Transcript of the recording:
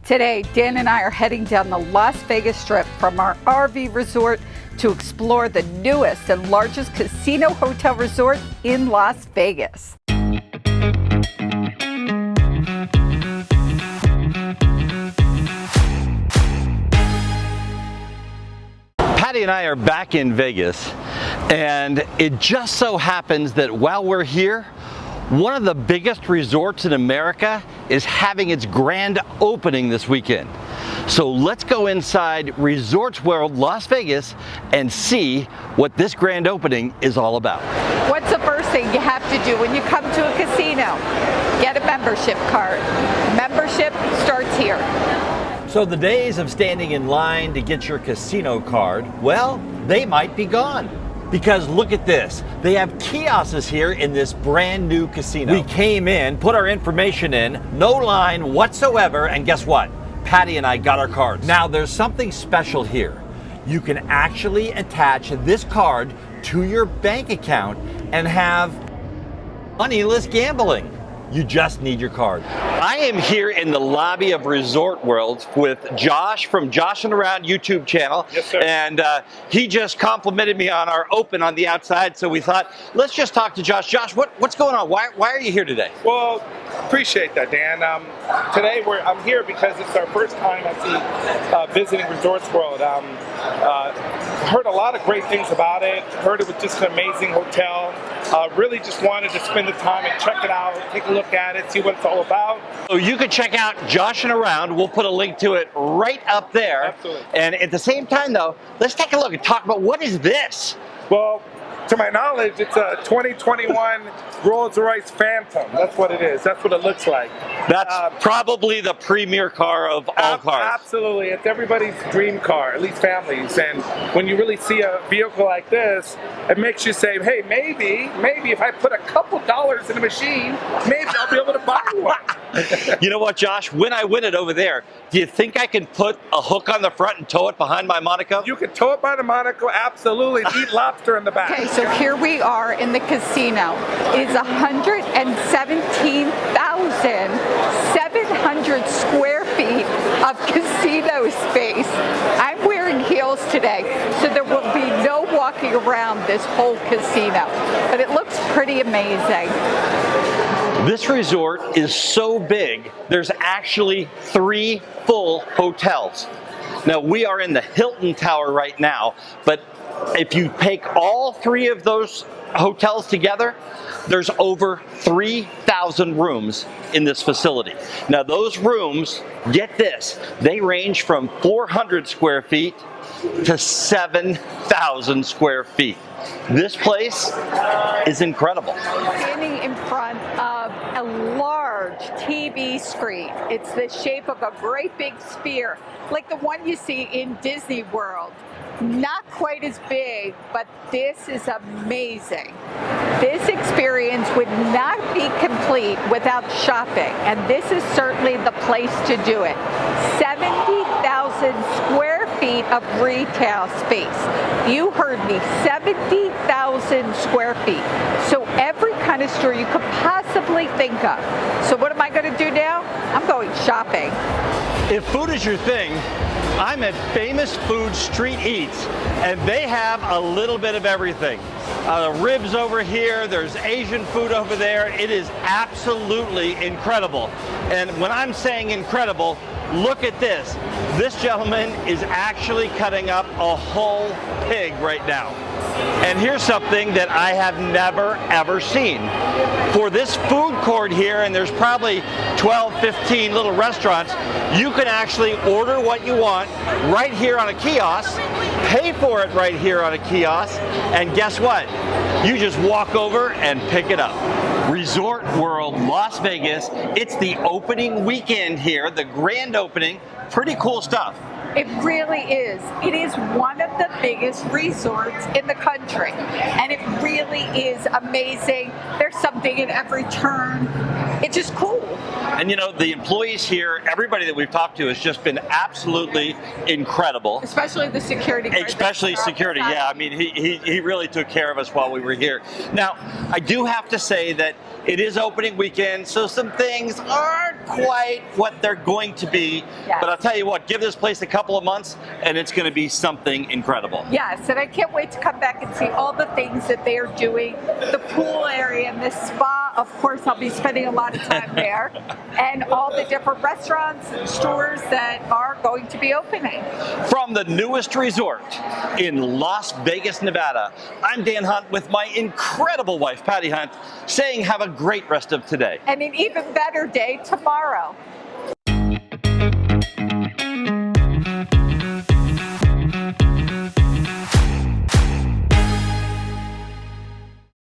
Today, Dan and I are heading down the Las Vegas Strip from our RV resort to explore the newest and largest casino hotel resort in Las Vegas. Patty and I are back in Vegas, and it just so happens that while we're here, one of the biggest resorts in America is having its grand opening this weekend. So let's go inside Resorts World Las Vegas and see what this grand opening is all about. What's the first thing you have to do when you come to a casino? Get a membership card. Membership starts here. So the days of standing in line to get your casino card, well, they might be gone. Because look at this, they have kiosks here in this brand new casino. We came in, put our information in, no line whatsoever, and guess what? Patty and I got our cards. Now there's something special here. You can actually attach this card to your bank account and have moneyless gambling. You just need your card. I am here in the lobby of Resort World with Josh from Josh and Around YouTube channel. Yes, sir. And he just complimented me on our open on the outside, so we thought, let's just talk to Josh. Josh, what's going on? Why are you here today? Well, appreciate that, Dan. Today I'm here because it's our first time at visiting Resorts World. Heard a lot of great things about it. Heard it was just an amazing hotel. Really just wanted to spend the time and check it out, take a look at it, see what it's all about. So you can check out Josh and Around. We'll put a link to it right up there. Absolutely. And at the same time, though, let's take a look and talk about what is this? Well, to my knowledge, it's a 2021 Rolls-Royce Phantom. That's what it is. That's what it looks like. That's probably the premier car of all cars. Absolutely. It's everybody's dream car, at least families. And when you really see a vehicle like this, it makes you say, hey, maybe if I put a couple dollars in a machine, maybe I'll be able to buy one. You know what, Josh? When I win it over there, do you think I can put a hook on the front and tow it behind my Monaco? You can tow it by the Monaco, absolutely. Eat lobster in the back. Okay, so here we are in the casino. It is 117,700 square feet of casino space. I'm wearing heels today, so there will be no walking around this whole casino, but it looks pretty amazing. This resort is so big, there's actually 3 full hotels. Now, we are in the Hilton Tower right now, but if you take all 3 of those hotels together, there's over 3,000 rooms in this facility. Now, those rooms, get this, they range from 400 square feet to 7,000 square feet. This place is incredible. Standing in front of a large TV screen. It's the shape of a great big sphere, like the one you see in Disney World. Not quite as big, but this is amazing. This experience would not be complete without shopping, and this is certainly the place to do it. 70,000 square feet of retail space. You heard me, 70,000 square feet. So every kind of store you could possibly think of. So what am I going to do now? I'm going shopping. If food is your thing, I'm at Famous Food Street Eats, and they have a little bit of everything. The ribs over here, there's Asian food over there. It is absolutely incredible. And when I'm saying incredible, look at this. This gentleman is actually cutting up a whole pig right now. And here's something that I have never ever seen. For this food court here, and there's probably 12, 15 little restaurants, you can actually order what you want right here on a kiosk, pay for it right here on a kiosk, and guess what? You just walk over and pick it up. Resort World Las Vegas, it's the opening weekend here, the grand opening, pretty cool stuff. It really is. It is one of the biggest resorts in the country, and it really is amazing. There's something in every turn. it's just cool. And you know, the employees here, everybody that we've talked to has just been absolutely incredible. Especially the security guard. Especially security, yeah. I mean, he really took care of us while we were here. Now, I do have to say that it is opening weekend, so some things aren't quite what they're going to be. Yes. But I'll tell you what, give this place a couple of months, and it's going to be something incredible. Yes, and I can't wait to come back and see all the things that they are doing. The pool area and the spa, of course, I'll be spending a lot of time there. And all the different restaurants and stores that are going to be opening. From the newest resort in Las Vegas, Nevada, I'm Dan Hunt with my incredible wife, Patty Hunt, saying have a great rest of today. And an even better day tomorrow.